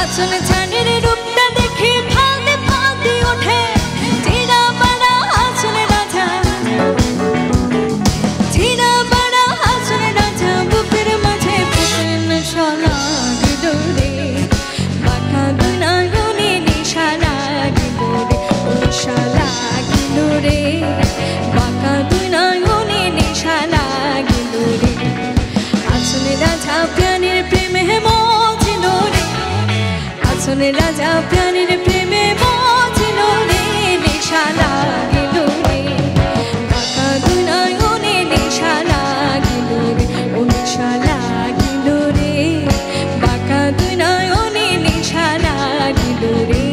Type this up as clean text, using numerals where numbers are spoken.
আসলে চাঁদের রূপটা দেখে ফাঁদে ফাঁদে ওঠে চিনা পাড়া আসলে রাজা চিনা পাড়া আসলে রাজা বুকের মাঝে ফুটেন শলাগ দৌড়ে বাঁকা দুই নয়নে নেশা লাগিল রে নেশা লাগিল রে বাঁকা দুই নয়নে নেশা লাগিল রে আসলে রাজা প্রাণের প্রেমে মজিল রে আসলে রাজা প্রাণের প্রেমে মজিল রে নেশা লাগিল রে বাঁকা দুই নয়নে নেশা লাগিল রে ও নেশা লাগিল রে বাঁকা দুই নয়নে নেশা লাগিল রে